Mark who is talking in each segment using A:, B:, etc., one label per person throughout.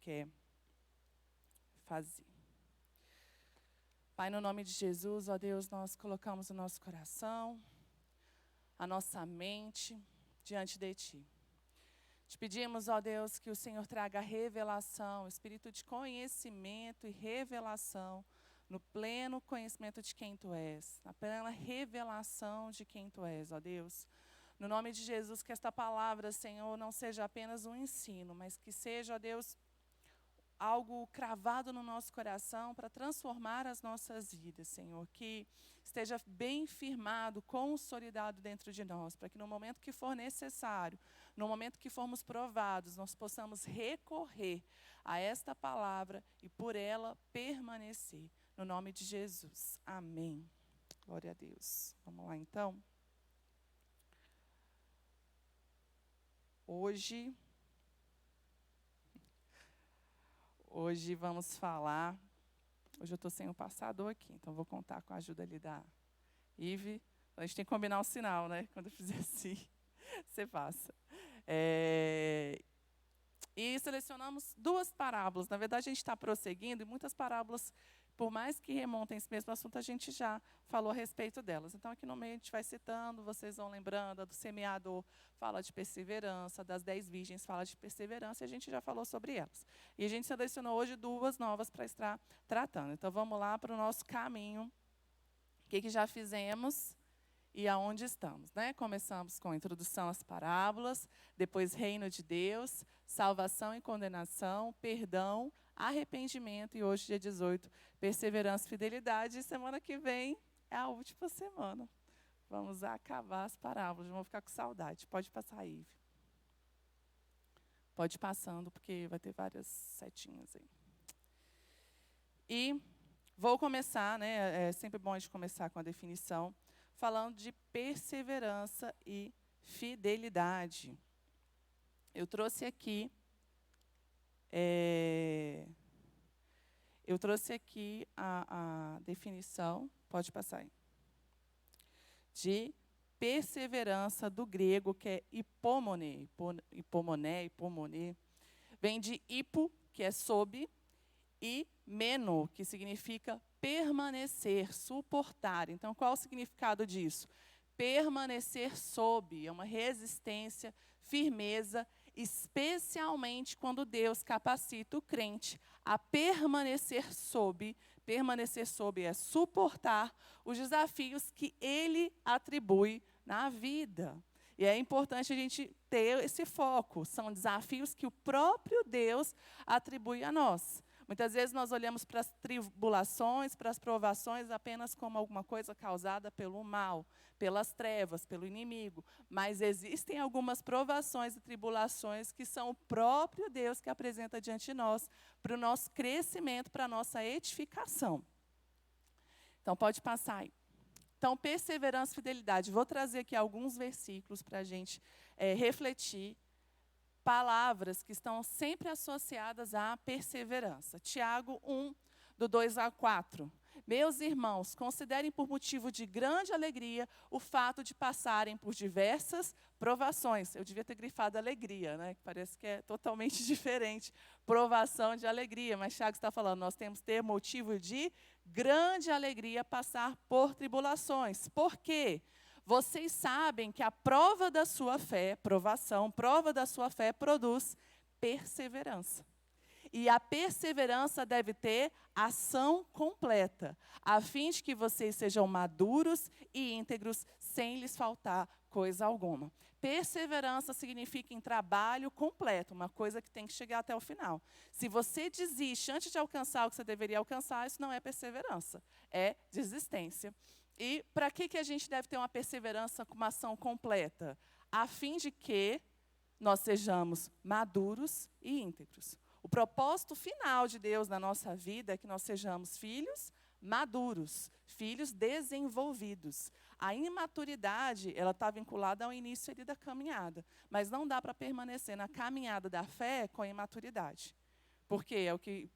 A: quer fazer. Pai, no nome de Jesus, ó Deus, nós colocamos o nosso coração, a nossa mente diante de Ti. Te pedimos, ó Deus, que o Senhor traga revelação, espírito de conhecimento e revelação, no pleno conhecimento de quem Tu és, na plena revelação de quem Tu és, ó Deus. No nome de Jesus, que esta palavra, Senhor, não seja apenas um ensino, mas que seja, ó Deus, algo cravado no nosso coração para transformar as nossas vidas, Senhor. Que esteja bem firmado, consolidado dentro de nós, para que no momento que for necessário, no momento que formos provados, nós possamos recorrer a esta palavra e por ela permanecer. No nome de Jesus. Amém. Glória a Deus. Vamos lá, então. Hoje vamos falar. Hoje eu estou sem o passador aqui, então vou contar com a ajuda ali da Ive. A gente tem que combinar um sinal, né? Quando eu fizer assim, você passa. E selecionamos 2 parábolas. Na verdade, a gente está prosseguindo, e muitas parábolas, por mais que remontem esse mesmo assunto, a gente já falou a respeito delas. Então, aqui no meio, a gente vai citando, vocês vão lembrando, a do semeador fala de perseverança, das 10 virgens fala de perseverança, e a gente já falou sobre elas. E a gente selecionou hoje 2 novas para estar tratando. Então, vamos lá para o nosso caminho. O que já fizemos e aonde estamos, né? Começamos com a introdução às parábolas, depois reino de Deus, salvação e condenação, perdão, arrependimento, e hoje, dia 18, perseverança e fidelidade. E semana que vem é a última semana. Vamos acabar as parábolas, vamos ficar com saudade. Pode passar aí, Ive. Pode ir passando, porque vai ter várias setinhas aí. E vou começar, né? É sempre bom a gente começar com a definição, falando de perseverança e fidelidade. Eu trouxe aqui a definição, pode passar aí, de perseverança do grego, que é hipomone, vem de hipo, que é sob, e meno, que significa permanecer, suportar. Então, qual o significado disso? Permanecer sob, é uma resistência, firmeza, especialmente quando Deus capacita o crente a permanecer sob. Permanecer sob é suportar os desafios que Ele atribui na vida. E é importante a gente ter esse foco. São desafios que o próprio Deus atribui a nós. Muitas vezes nós olhamos para as tribulações, para as provações apenas como alguma coisa causada pelo mal, pelas trevas, pelo inimigo. Mas existem algumas provações e tribulações que são o próprio Deus que apresenta diante de nós, para o nosso crescimento, para a nossa edificação. Então, pode passar aí. Então, perseverança e fidelidade. Vou trazer aqui alguns versículos para a gente refletir. Palavras que estão sempre associadas à perseverança. Tiago 1, do 2 a 4. Meus irmãos, considerem por motivo de grande alegria o fato de passarem por diversas provações. Eu devia ter grifado alegria, né? Que parece que é totalmente diferente. Provação de alegria. Mas Tiago está falando, nós temos que ter motivo de grande alegria passar por tribulações. Por quê? Vocês sabem que a prova da sua fé, prova da sua fé produz perseverança. E a perseverança deve ter ação completa, a fim de que vocês sejam maduros e íntegros, sem lhes faltar coisa alguma. Perseverança significa em trabalho completo, uma coisa que tem que chegar até o final. Se você desiste antes de alcançar o que você deveria alcançar, isso não é perseverança, é desistência. E para que a gente deve ter uma perseverança com uma ação completa? A fim de que nós sejamos maduros e íntegros. O propósito final de Deus na nossa vida é que nós sejamos filhos maduros, filhos desenvolvidos. A imaturidade, ela está vinculada ao início ali da caminhada, mas não dá para permanecer na caminhada da fé com a imaturidade. Porque é o que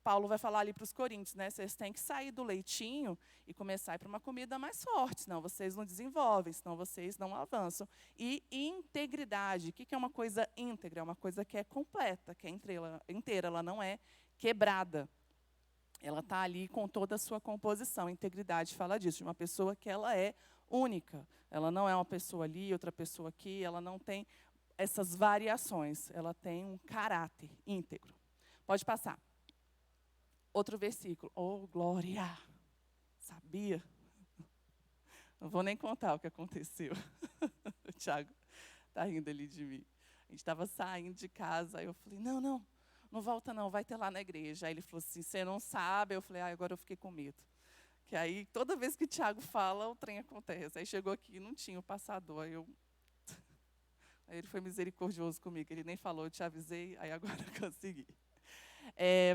A: Paulo vai falar ali para os coríntios, né? Vocês têm que sair do leitinho e começar a ir para uma comida mais forte, senão vocês não desenvolvem, senão vocês não avançam. E integridade, o que é uma coisa íntegra? É uma coisa que é completa, que é inteira, ela não é quebrada. Ela está ali com toda a sua composição. Integridade fala disso, de uma pessoa que ela é única. Ela não é uma pessoa ali, outra pessoa aqui, ela não tem essas variações, ela tem um caráter íntegro. Pode passar. Outro versículo. Oh, glória! Sabia? Não vou nem contar o que aconteceu. O Tiago está rindo ali de mim. A gente estava saindo de casa, aí eu falei, não volta não, vai ter lá na igreja. Aí ele falou assim, você não sabe? Eu falei, agora eu fiquei com medo. Que aí, toda vez que o Tiago fala, o trem acontece. Aí chegou aqui, não tinha o passador, aí ele foi misericordioso comigo, ele nem falou, eu te avisei, aí agora eu consegui.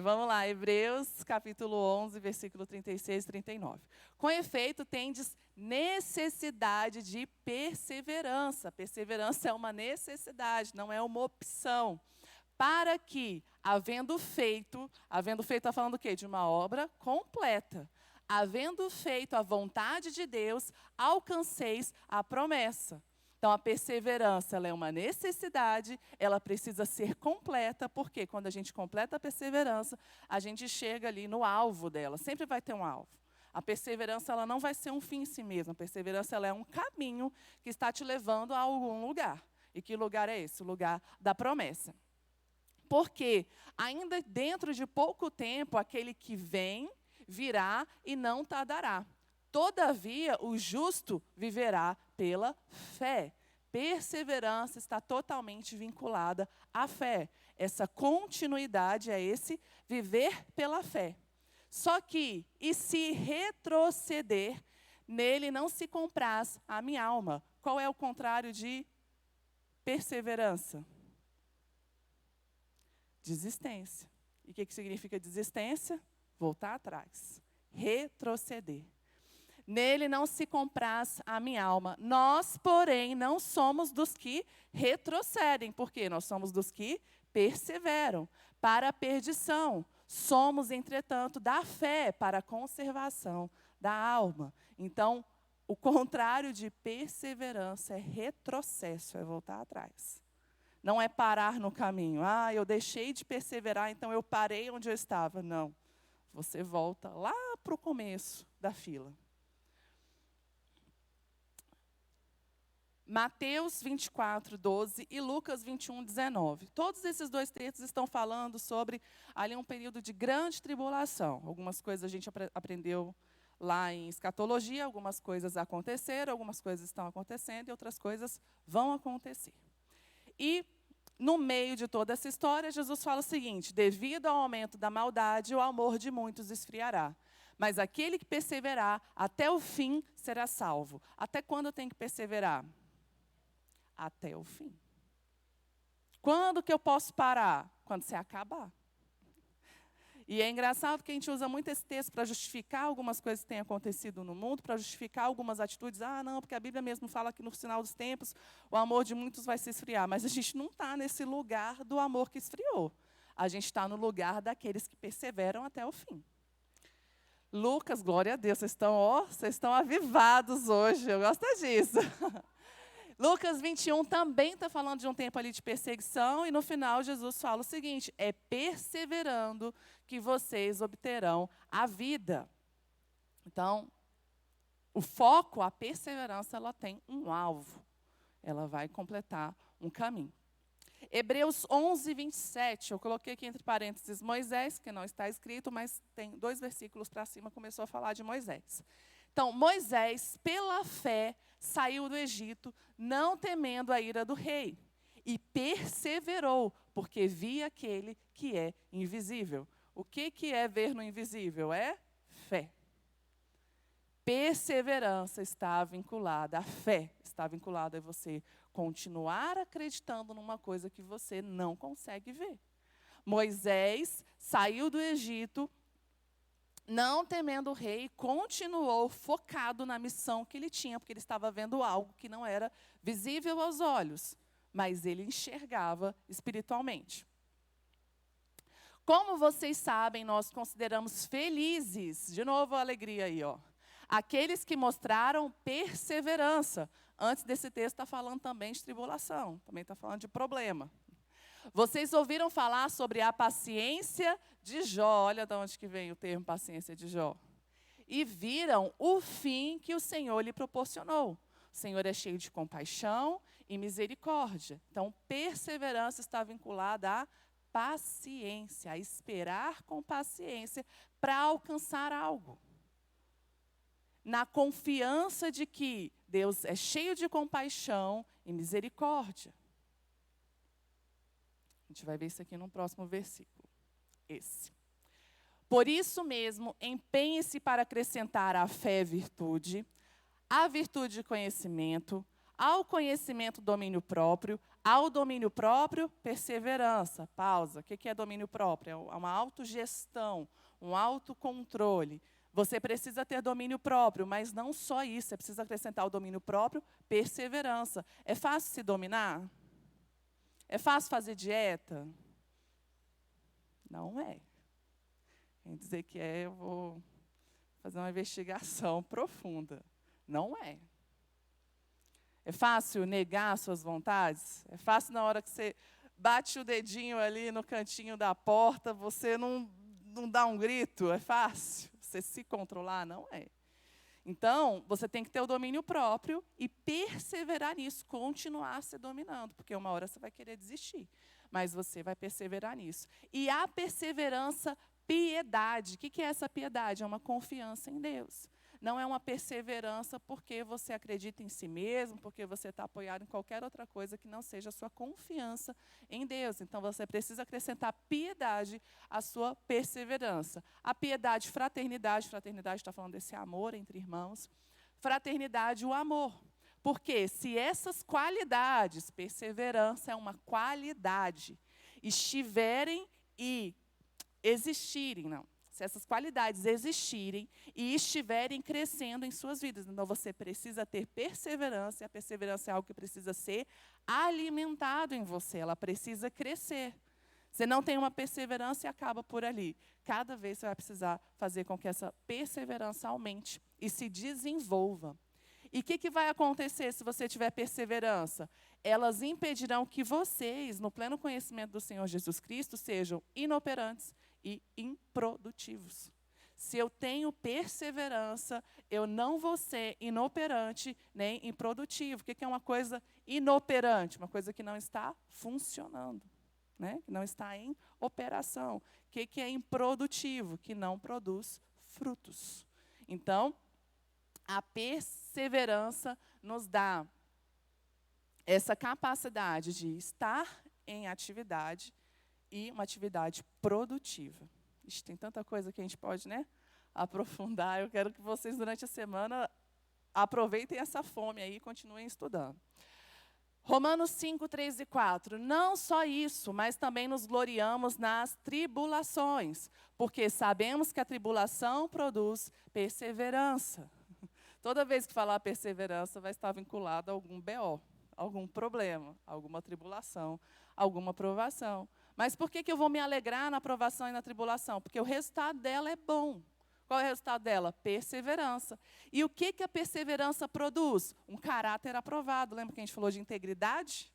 A: Vamos lá, Hebreus, capítulo 11, versículo 36 e 39. Com efeito, tendes necessidade de perseverança. Perseverança é uma necessidade, não é uma opção. Para que, havendo feito, está falando o quê? De uma obra completa. Havendo feito a vontade de Deus, alcanceis a promessa. Então, a perseverança ela é uma necessidade, ela precisa ser completa, porque quando a gente completa a perseverança, a gente chega ali no alvo dela, sempre vai ter um alvo. A perseverança ela não vai ser um fim em si mesma, a perseverança ela é um caminho que está te levando a algum lugar. E que lugar é esse? O lugar da promessa. Porque ainda dentro de pouco tempo, aquele que vem, virá e não tardará. Todavia, o justo viverá pela fé. Perseverança está totalmente vinculada à fé. Essa continuidade é esse viver pela fé. Só que, e se retroceder, nele não se compraz a minha alma. Qual é o contrário de perseverança? Desistência. E o que significa desistência? Voltar atrás. Retroceder. Nele não se compraz a minha alma. Nós, porém, não somos dos que retrocedem. Por quê? Nós somos dos que perseveram para a perdição. Somos, entretanto, da fé para a conservação da alma. Então, o contrário de perseverança é retrocesso, é voltar atrás. Não é parar no caminho. Eu deixei de perseverar, então eu parei onde eu estava. Não. Você volta lá para o começo da fila. Mateus 24, 12 e Lucas 21, 19. Todos esses dois textos estão falando sobre ali um período de grande tribulação. Algumas coisas a gente aprendeu lá em escatologia, algumas coisas aconteceram, algumas coisas estão acontecendo e outras coisas vão acontecer. E no meio de toda essa história, Jesus fala o seguinte: devido ao aumento da maldade, o amor de muitos esfriará. Mas aquele que perseverar até o fim será salvo. Até quando eu tenho que perseverar? Até o fim. Quando que eu posso parar? Quando você acabar. E é engraçado que a gente usa muito esse texto para justificar algumas coisas que têm acontecido no mundo, para justificar algumas atitudes. Não, porque a Bíblia mesmo fala que no final dos tempos o amor de muitos vai se esfriar. Mas a gente não está nesse lugar do amor que esfriou. A gente está no lugar daqueles que perseveram até o fim. Lucas, glória a Deus, vocês estão avivados hoje, eu gosto disso. Lucas 21 também está falando de um tempo ali de perseguição, e no final Jesus fala o seguinte: é perseverando que vocês obterão a vida. Então, o foco, a perseverança, ela tem um alvo. Ela vai completar um caminho. Hebreus 11, 27, eu coloquei aqui entre parênteses Moisés, que não está escrito, mas tem 2 versículos para cima, começou a falar de Moisés. Então, Moisés, pela fé, saiu do Egito, não temendo a ira do rei, e perseverou, porque via aquele que é invisível. O que é ver no invisível? É fé. Perseverança está vinculada à fé, está vinculada a você continuar acreditando numa coisa que você não consegue ver. Moisés saiu do Egito, não temendo o rei, continuou focado na missão que ele tinha, porque ele estava vendo algo que não era visível aos olhos, mas ele enxergava espiritualmente. Como vocês sabem, nós consideramos felizes, de novo a alegria aí, ó, aqueles que mostraram perseverança. Antes desse texto está falando também de tribulação, também está falando de problema. Vocês ouviram falar sobre a paciência de Jó, olha de onde que vem o termo paciência de Jó. E viram o fim que o Senhor lhe proporcionou. O Senhor é cheio de compaixão e misericórdia. Então, perseverança está vinculada à paciência, a esperar com paciência para alcançar algo. Na confiança de que Deus é cheio de compaixão e misericórdia. A gente vai ver isso aqui no próximo versículo. Esse. Por isso mesmo, empenhe-se para acrescentar à fé virtude, à virtude conhecimento, ao conhecimento domínio próprio, ao domínio próprio perseverança. Pausa. O que é domínio próprio? É uma autogestão, um autocontrole. Você precisa ter domínio próprio, mas não só isso. Você precisa acrescentar ao domínio próprio perseverança. É fácil se dominar? É fácil fazer dieta? Não é. Quem dizer que é, eu vou fazer uma investigação profunda. Não é. É fácil negar suas vontades? É fácil na hora que você bate o dedinho ali no cantinho da porta, você não dá um grito? É fácil? Você se controlar? Não é. Então, você tem que ter o domínio próprio e perseverar nisso, continuar se dominando, porque uma hora você vai querer desistir, mas você vai perseverar nisso. E a perseverança, piedade. O que é essa piedade? É uma confiança em Deus. Não é uma perseverança porque você acredita em si mesmo, porque você está apoiado em qualquer outra coisa que não seja a sua confiança em Deus. Então, você precisa acrescentar piedade à sua perseverança. A piedade, fraternidade está falando desse amor entre irmãos. Fraternidade, o amor. Porque se essas qualidades, perseverança é uma qualidade, estiverem e existirem, não. Se essas qualidades existirem e estiverem crescendo em suas vidas. Então, você precisa ter perseverança, e a perseverança é algo que precisa ser alimentado em você, ela precisa crescer. Você não tem uma perseverança e acaba por ali. Cada vez você vai precisar fazer com que essa perseverança aumente e se desenvolva. E o que vai acontecer se você tiver perseverança? Elas impedirão que vocês, no pleno conhecimento do Senhor Jesus Cristo, sejam inoperantes e improdutivos. Se eu tenho perseverança, eu não vou ser inoperante nem improdutivo. O que é uma coisa inoperante? Uma coisa que não está funcionando, né? Que não está em operação. O que é improdutivo? Que não produz frutos. Então, a perseverança nos dá essa capacidade de estar em atividade e uma atividade produtiva. Ixi, tem tanta coisa que a gente pode, né, aprofundar. Eu quero que vocês, durante a semana, aproveitem essa fome aí e continuem estudando. Romanos 5, 3 e 4. Não só isso, mas também nos gloriamos nas tribulações, porque sabemos que a tribulação produz perseverança. Toda vez que falar perseverança, vai estar vinculado a algum BO, algum problema, alguma tribulação, alguma provação. Mas por que eu vou me alegrar na provação e na tribulação? Porque o resultado dela é bom. Qual é o resultado dela? Perseverança. E o que a perseverança produz? Um caráter aprovado. Lembra que a gente falou de integridade?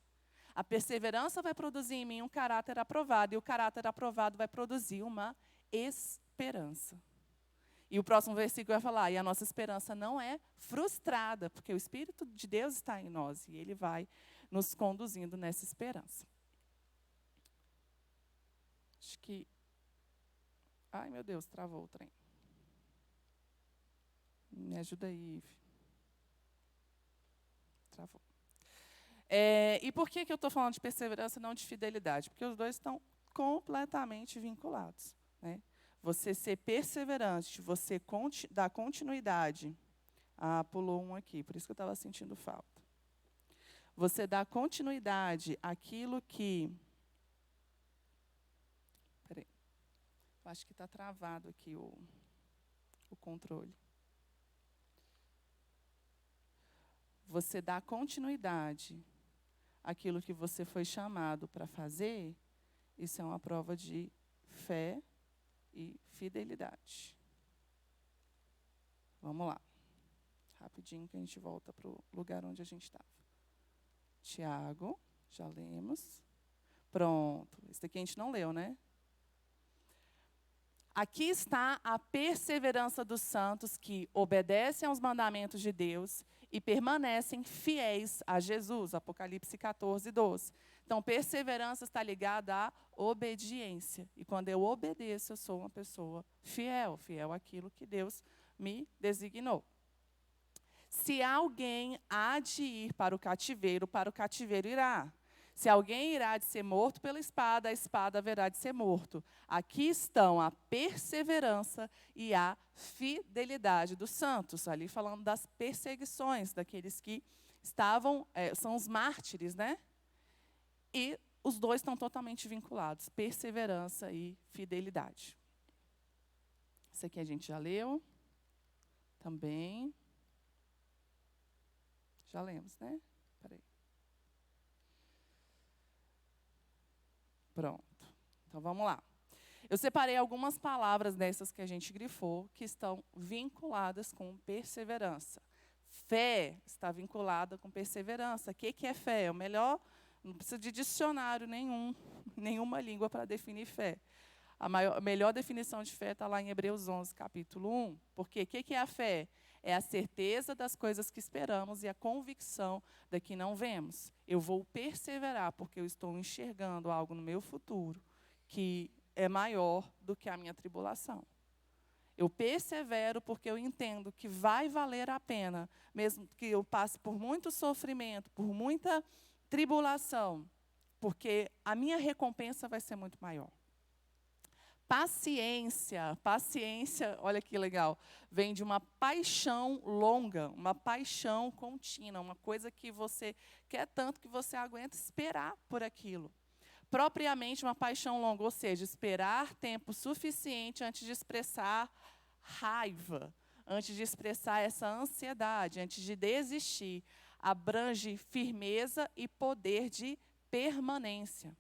A: A perseverança vai produzir em mim um caráter aprovado. E o caráter aprovado vai produzir uma esperança. E o próximo versículo vai falar, e a nossa esperança não é frustrada, porque o Espírito de Deus está em nós, e Ele vai nos conduzindo nessa esperança. Acho que... Ai, meu Deus, travou o trem. Me ajuda aí, Ive. Travou. E por que eu estou falando de perseverança e não de fidelidade? Porque os dois estão completamente vinculados, né? Você ser perseverante, você dar continuidade. Ah, pulou um aqui, por isso que eu estava sentindo falta. Você dá continuidade àquilo que... Peraí. Eu acho que está travado aqui o controle. Você dá continuidade àquilo que você foi chamado para fazer, isso é uma prova de fé e fidelidade. Vamos lá. Rapidinho que a gente volta para o lugar onde a gente estava. Tiago, já lemos. Pronto. Esse daqui a gente não leu, né? Aqui está a perseverança dos santos que obedecem aos mandamentos de Deus e permanecem fiéis a Jesus. Apocalipse 14, 12. Então, perseverança está ligada à obediência. E quando eu obedeço, eu sou uma pessoa fiel. Fiel àquilo que Deus me designou. Se alguém há de ir para o cativeiro irá. Se alguém irá de ser morto pela espada, a espada haverá de ser morto. Aqui estão a perseverança e a fidelidade dos santos. Ali falando das perseguições, daqueles que estavam, são os mártires, né? E os dois estão totalmente vinculados, perseverança e fidelidade. Isso aqui a gente já leu. Também. Já lemos, né? Peraí. Pronto. Então, vamos lá. Eu separei algumas palavras dessas que a gente grifou, que estão vinculadas com perseverança. Fé está vinculada com perseverança. O que é fé? É o melhor, não precisa de dicionário nenhuma língua para definir fé. A melhor definição de fé está lá em Hebreus 11, capítulo 1. Porque o que é a fé? É a certeza das coisas que esperamos e a convicção da que não vemos. Eu vou perseverar porque eu estou enxergando algo no meu futuro que é maior do que a minha tribulação. Eu persevero porque eu entendo que vai valer a pena, mesmo que eu passe por muito sofrimento, por muita tribulação, porque a minha recompensa vai ser muito maior. Paciência, olha que legal, vem de uma paixão longa, uma paixão contínua, uma coisa que você quer tanto que você aguenta esperar por aquilo. Propriamente uma paixão longa, ou seja, esperar tempo suficiente antes de expressar raiva, antes de expressar essa ansiedade, antes de desistir. Abrange firmeza e poder de permanência.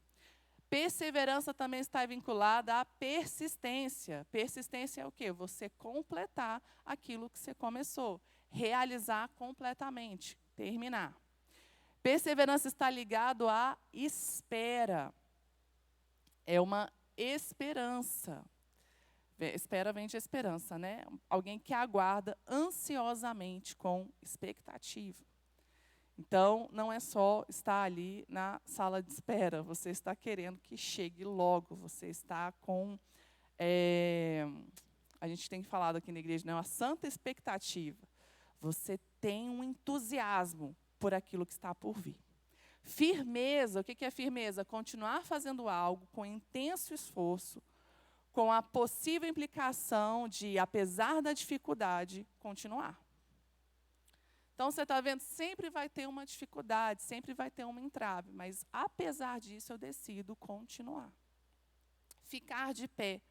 A: Perseverança também está vinculada à persistência. Persistência é o quê? Você completar aquilo que você começou. Realizar completamente, terminar. Perseverança está ligado à espera. É uma esperança. Espera vem de esperança, né? Alguém que aguarda ansiosamente com expectativa. Então, não é só estar ali na sala de espera, você está querendo que chegue logo, você está com, a gente tem falado aqui na igreja, né, uma santa expectativa. Você tem um entusiasmo por aquilo que está por vir. Firmeza, o que é firmeza? Continuar fazendo algo com intenso esforço, com a possível implicação de, apesar da dificuldade, continuar. Então, você está vendo, sempre vai ter uma dificuldade, sempre vai ter uma entrave, mas, apesar disso, eu decido continuar. Ficar de pé,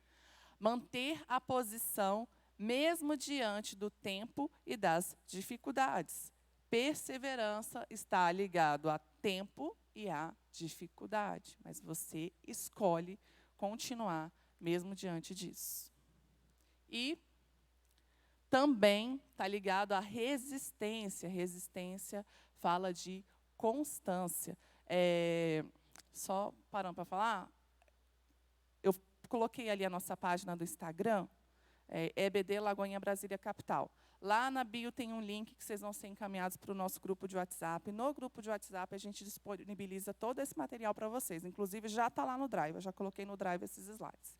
A: manter a posição, mesmo diante do tempo e das dificuldades. Perseverança está ligado a tempo e a dificuldade, mas você escolhe continuar, mesmo diante disso. E também está ligado à resistência. Resistência fala de constância. Só parando para falar, eu coloquei ali a nossa página do Instagram, EBD Lagoinha Brasília Capital. Lá na bio tem um link que vocês vão ser encaminhados para o nosso grupo de WhatsApp. No grupo de WhatsApp a gente disponibiliza todo esse material para vocês. Inclusive já está lá no Drive, eu já coloquei no Drive esses slides.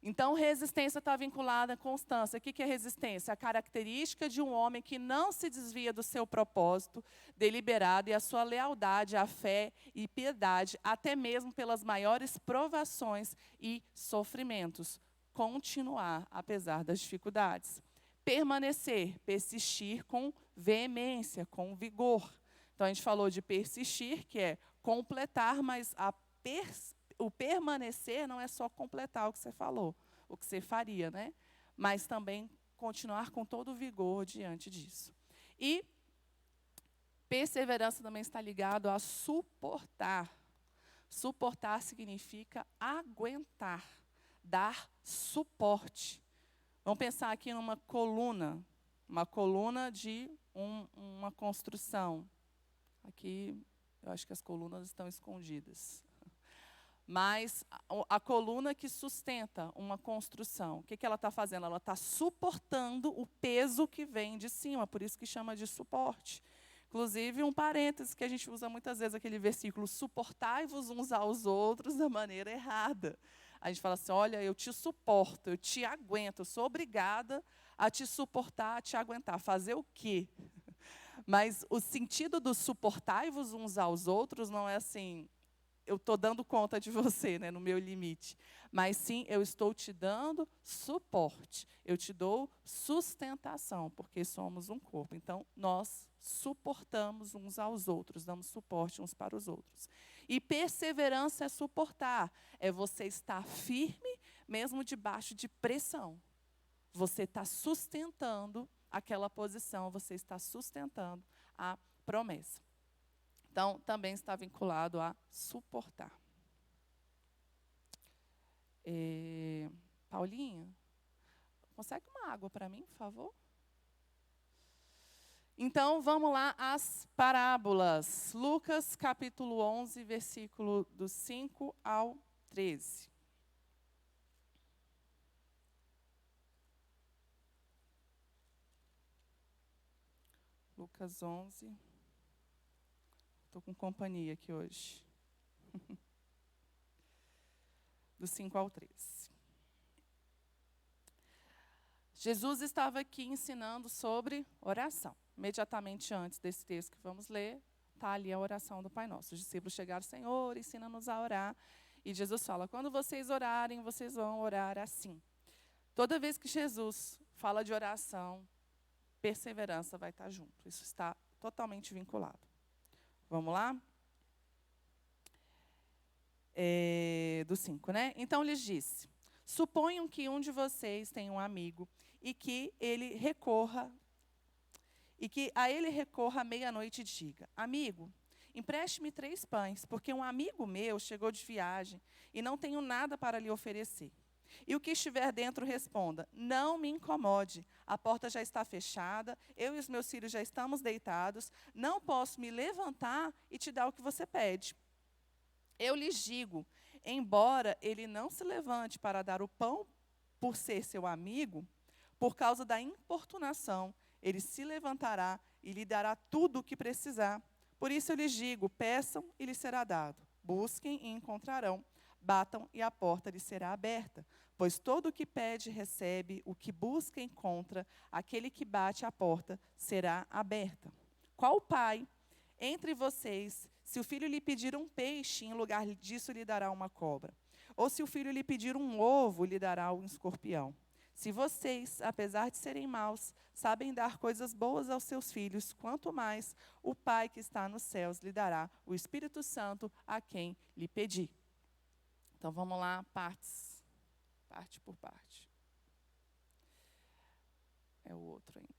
A: Então, resistência está vinculada à constância. O que é resistência? A característica de um homem que não se desvia do seu propósito deliberado e a sua lealdade à fé e piedade, até mesmo pelas maiores provações e sofrimentos. Continuar, apesar das dificuldades. Permanecer, persistir com veemência, com vigor. Então, a gente falou de persistir, que é completar, mas o permanecer não é só completar o que você falou, o que você faria, né? Mas também continuar com todo o vigor diante disso. E perseverança também está ligado a suportar. Suportar significa aguentar. dar suporte. Vamos pensar aqui numa coluna, uma coluna de uma construção. Aqui, eu acho que as colunas estão escondidas. Mas a coluna que sustenta uma construção, o que ela está fazendo? Ela está suportando o peso que vem de cima, por isso que chama de suporte. Inclusive, um parêntese que a gente usa muitas vezes, aquele versículo, suportai-vos uns aos outros da maneira errada. A gente fala assim, olha, eu te suporto, eu te aguento, eu sou obrigada a te suportar, a te aguentar. Fazer o quê? Mas o sentido do suportai-vos uns aos outros não é assim, eu estou dando conta de você, né, no meu limite. Mas sim, eu estou te dando suporte. Eu te dou sustentação, porque somos um corpo. Então, nós suportamos uns aos outros, damos suporte uns para os outros. E perseverança é suportar. É você estar firme, mesmo debaixo de pressão. Você está sustentando aquela posição, você está sustentando a promessa. Então, também está vinculado a suportar. Paulinha, consegue uma água para mim, por favor? Então, vamos lá, as parábolas. Lucas, capítulo 11, versículo do 5 ao 13. Lucas 11. Estou com companhia aqui hoje. Do 5 ao 13. Jesus estava aqui ensinando sobre oração. Imediatamente antes desse texto que vamos ler, está ali a oração do Pai Nosso. Os discípulos chegaram, Senhor, ensina-nos a orar. E Jesus fala, quando vocês orarem, vocês vão orar assim. Toda vez que Jesus fala de oração, perseverança vai estar junto. Isso está totalmente vinculado. Vamos lá? Do 5, né? Então lhes disse, suponham que um de vocês tem um amigo e que a ele recorra à meia-noite e diga, amigo, empreste-me 3 pães, porque um amigo meu chegou de viagem e não tenho nada para lhe oferecer. E o que estiver dentro responda, não me incomode, a porta já está fechada, eu e os meus filhos já estamos deitados, não posso me levantar e te dar o que você pede. Eu lhes digo, embora ele não se levante para dar o pão por ser seu amigo, por causa da importunação, ele se levantará e lhe dará tudo o que precisar. Por isso eu lhes digo, peçam e lhes será dado, busquem e encontrarão, batam e a porta lhes será aberta. Pois todo o que pede recebe, o que busca encontra, aquele que bate a porta será aberta. Qual pai entre vocês, se o filho lhe pedir um peixe, em lugar disso lhe dará uma cobra? Ou se o filho lhe pedir um ovo, lhe dará um escorpião? Se vocês, apesar de serem maus, sabem dar coisas boas aos seus filhos, quanto mais o Pai que está nos céus lhe dará o Espírito Santo a quem lhe pedir. Então vamos lá, parte por parte. É o outro ainda.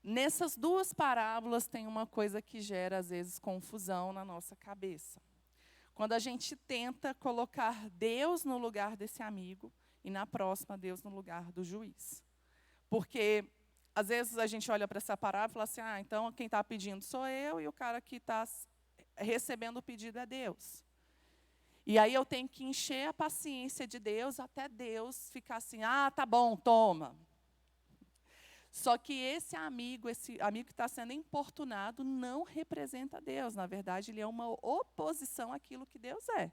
A: Nessas 2 parábolas tem uma coisa que gera, às vezes, confusão na nossa cabeça. Quando a gente tenta colocar Deus no lugar desse amigo e, na próxima, Deus no lugar do juiz. Porque, às vezes, a gente olha para essa parábola e fala assim, então quem está pedindo sou eu e o cara que está recebendo o pedido é Deus. E aí eu tenho que encher a paciência de Deus até Deus ficar assim, tá bom, toma. Só que esse amigo que está sendo importunado, não representa Deus. Na verdade, ele é uma oposição àquilo que Deus é.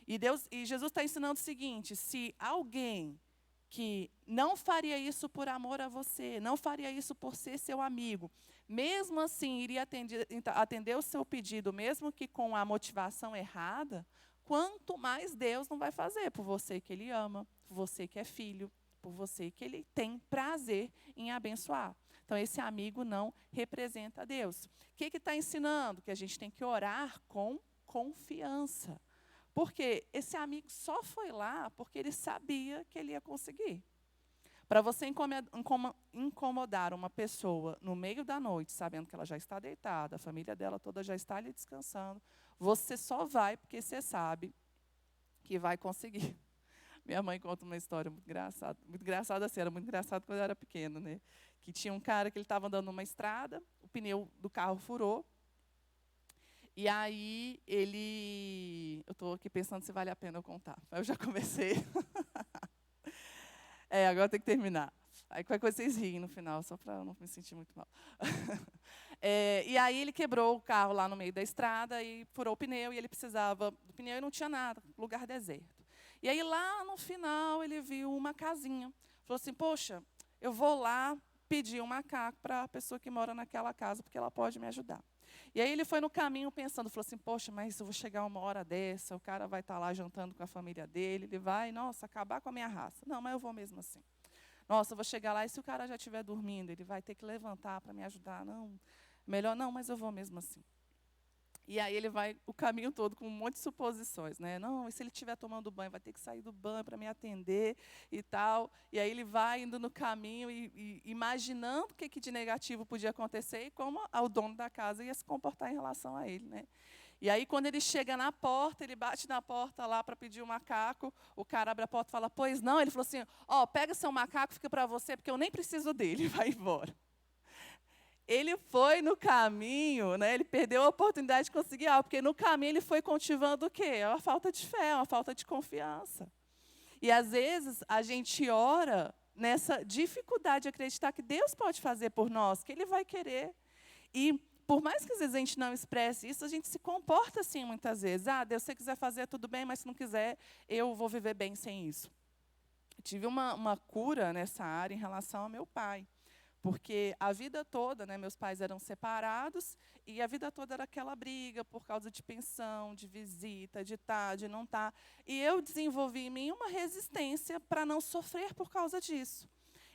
A: E Jesus está ensinando o seguinte, se alguém que não faria isso por amor a você, não faria isso por ser seu amigo, mesmo assim iria atender o seu pedido, mesmo que com a motivação errada, quanto mais Deus não vai fazer por você que Ele ama, por você que é filho, por você que Ele tem prazer em abençoar. Então, esse amigo não representa Deus. O que está ensinando? Que a gente tem que orar com confiança. Porque esse amigo só foi lá porque ele sabia que ele ia conseguir. Para você incomodar uma pessoa no meio da noite, sabendo que ela já está deitada, a família dela toda já está ali descansando, você só vai porque você sabe que vai conseguir. Minha mãe conta uma história muito engraçada assim, era muito engraçado quando eu era pequena, né? Que tinha um cara que ele estava andando numa estrada, o pneu do carro furou, e aí eu estou aqui pensando se vale a pena eu contar, mas eu já comecei. Agora tem que terminar. Aí qualquer coisa vocês riem no final, só para eu não me sentir muito mal. E aí ele quebrou o carro lá no meio da estrada e furou o pneu, e ele precisava do pneu e não tinha nada, lugar deserto. E aí lá no final ele viu uma casinha. Falou assim, poxa, eu vou lá pedir um macaco para a pessoa que mora naquela casa, porque ela pode me ajudar. E aí ele foi no caminho pensando, falou assim, poxa, mas eu vou chegar uma hora dessa, o cara vai estar lá jantando com a família dele, ele vai, nossa, acabar com a minha raça. Não, mas eu vou mesmo assim. Nossa, eu vou chegar lá e se o cara já estiver dormindo, ele vai ter que levantar para me ajudar. Não, melhor não, mas eu vou mesmo assim. E aí ele vai o caminho todo com um monte de suposições, né? Não, e se ele estiver tomando banho, vai ter que sair do banho para me atender e tal. E aí ele vai indo no caminho e imaginando o que de negativo podia acontecer e como o dono da casa ia se comportar em relação a ele, né? E aí, quando ele chega na porta, ele bate na porta lá para pedir o macaco, o cara abre a porta e fala, pois não? Ele falou assim, pega seu macaco, fica para você, porque eu nem preciso dele, vai embora. Ele foi no caminho, né, ele perdeu a oportunidade de conseguir algo, porque no caminho ele foi cultivando o quê? Uma falta de fé, uma falta de confiança. E, às vezes, a gente ora nessa dificuldade de acreditar que Deus pode fazer por nós, que Ele vai querer. E, por mais que às vezes a gente não expresse isso, a gente se comporta assim muitas vezes. Deus, se você quiser fazer, tudo bem, mas se não quiser, eu vou viver bem sem isso. Eu tive uma cura nessa área em relação ao meu pai. Porque a vida toda, né, meus pais eram separados, e a vida toda era aquela briga por causa de pensão, de visita, de estar, de não estar. E eu desenvolvi em mim uma resistência para não sofrer por causa disso.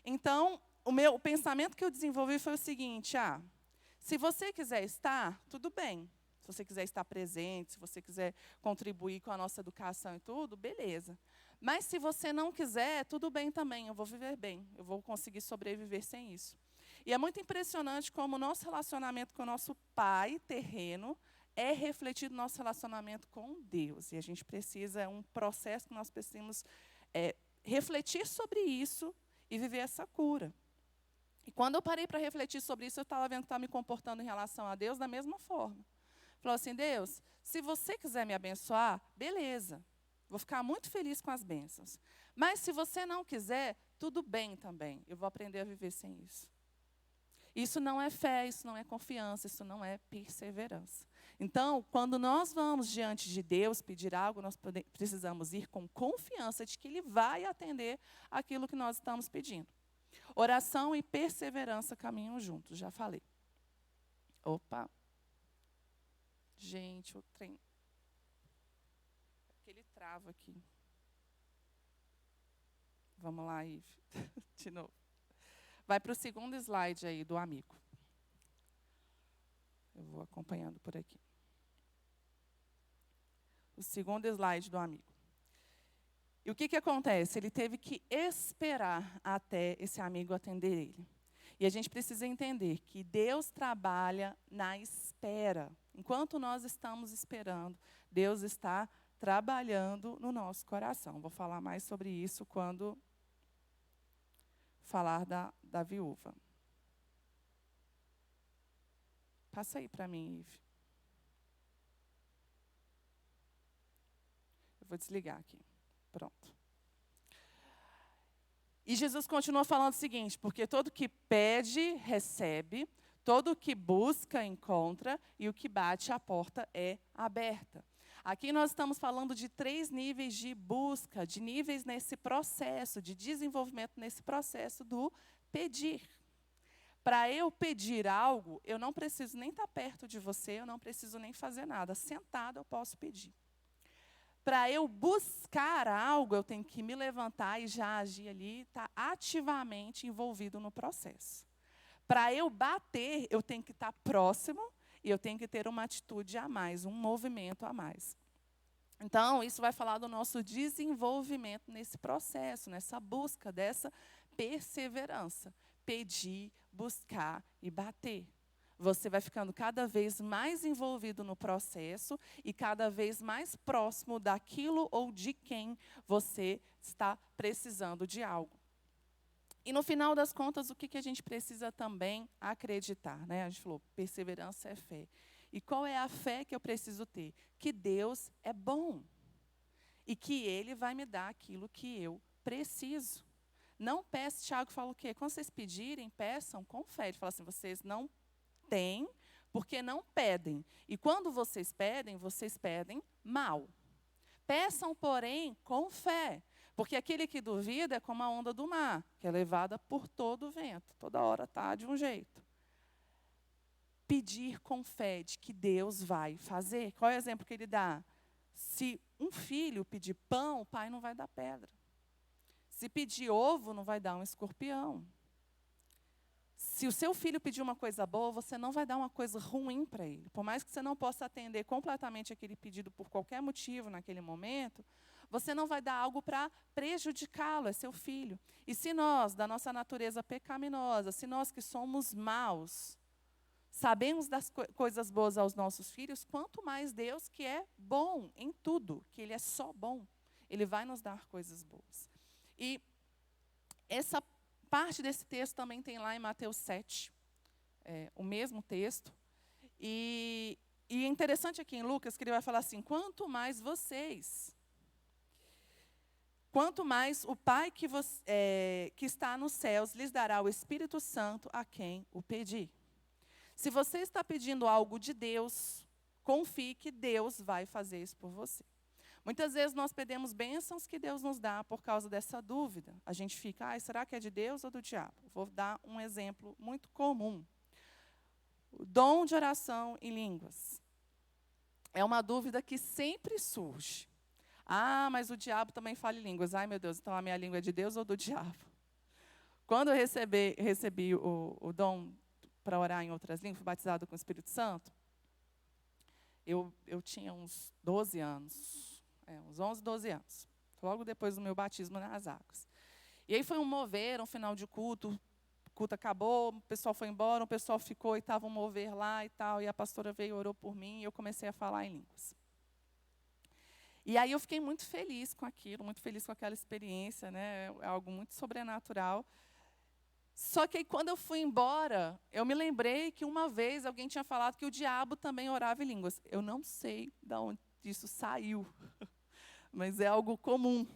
A: Então, o pensamento que eu desenvolvi foi o seguinte, se você quiser estar, tudo bem. Se você quiser estar presente, se você quiser contribuir com a nossa educação e tudo, beleza. Mas se você não quiser, tudo bem também, eu vou viver bem, eu vou conseguir sobreviver sem isso. E é muito impressionante como o nosso relacionamento com o nosso pai terreno é refletido no nosso relacionamento com Deus. E a gente precisa, é um processo que nós precisamos refletir sobre isso e viver essa cura. E quando eu parei para refletir sobre isso, eu estava vendo que estava me comportando em relação a Deus da mesma forma. Falou assim, Deus, se você quiser me abençoar, beleza. Vou ficar muito feliz com as bênçãos. Mas se você não quiser, tudo bem também. Eu vou aprender a viver sem isso. Isso não é fé, isso não é confiança, isso não é perseverança. Então, quando nós vamos diante de Deus pedir algo, nós precisamos ir com confiança de que Ele vai atender aquilo que nós estamos pedindo. Oração e perseverança caminham juntos, já falei. Opa. Gente, o trem. Ele trava aqui. Vamos lá, Ive. De novo. Vai para o segundo slide aí do amigo. Eu vou acompanhando por aqui. O segundo slide do amigo. E o que acontece? Ele teve que esperar até esse amigo atender ele. E a gente precisa entender que Deus trabalha na espera. Enquanto nós estamos esperando, Deus está trabalhando no nosso coração. Vou falar mais sobre isso quando falar da viúva. Passa aí para mim, Ive. Eu vou desligar aqui. Pronto. E Jesus continua falando o seguinte, porque todo que pede, recebe, todo que busca, encontra, e o que bate, a porta é aberta. Aqui nós estamos falando de 3 níveis de busca, de níveis nesse processo, de desenvolvimento nesse processo do pedir. Para eu pedir algo, eu não preciso nem estar perto de você, eu não preciso nem fazer nada. Sentado eu posso pedir. Para eu buscar algo, eu tenho que me levantar e já agir ali, estar ativamente envolvido no processo. Para eu bater, eu tenho que estar próximo e eu tenho que ter uma atitude a mais, um movimento a mais. Então, isso vai falar do nosso desenvolvimento nesse processo, nessa busca, dessa perseverança. Pedir, buscar e bater. você vai ficando cada vez mais envolvido no processo e cada vez mais próximo daquilo ou de quem você está precisando de algo. E no final das contas, o que a gente precisa também acreditar, né? A gente falou, perseverança é fé. E qual é a fé que eu preciso ter? Que Deus é bom. E que Ele vai me dar aquilo que eu preciso. Não peça, Tiago fala o quê? Quando vocês pedirem, peçam com fé. Ele fala assim, vocês não têm, porque não pedem. E quando vocês pedem mal. Peçam, porém, com fé. Porque aquele que duvida é como a onda do mar, que é levada por todo o vento. Toda hora está de um jeito. Pedir com fé de que Deus vai fazer. Qual é o exemplo que ele dá? Se um filho pedir pão, o pai não vai dar pedra. Se pedir ovo, não vai dar um escorpião. Se o seu filho pedir uma coisa boa, você não vai dar uma coisa ruim para ele. Por mais que você não possa atender completamente aquele pedido por qualquer motivo naquele momento, você não vai dar algo para prejudicá-lo, é seu filho. E se nós, da nossa natureza pecaminosa, se nós que somos maus, sabemos das coisas boas aos nossos filhos, quanto mais Deus que é bom em tudo, que Ele é só bom, Ele vai nos dar coisas boas. E essa parte desse texto também tem lá em Mateus 7, o mesmo texto. E é interessante aqui em Lucas que ele vai falar assim, quanto mais o Pai que está nos céus lhes dará o Espírito Santo a quem o pedir. Se você está pedindo algo de Deus, confie que Deus vai fazer isso por você. Muitas vezes nós pedimos bênçãos que Deus nos dá por causa dessa dúvida. A gente fica, será que é de Deus ou do diabo? Vou dar um exemplo muito comum. O dom de oração em línguas. É uma dúvida que sempre surge. Mas o diabo também fala em línguas. Ai, meu Deus, então a minha língua é de Deus ou do diabo? Quando eu recebi o dom para orar em outras línguas, fui batizado com o Espírito Santo, eu tinha uns 12 anos, uns 11, 12 anos, logo depois do meu batismo nas águas. E aí foi um mover, um final de culto, o culto acabou, o pessoal foi embora, o pessoal ficou e estava um mover lá e tal, e a pastora veio e orou por mim, e eu comecei a falar em línguas. E aí eu fiquei muito feliz com aquilo, muito feliz com aquela experiência, né? É algo muito sobrenatural. Só que aí, quando eu fui embora, eu me lembrei que uma vez alguém tinha falado que o diabo também orava em línguas. Eu não sei de onde isso saiu, mas é algo comum.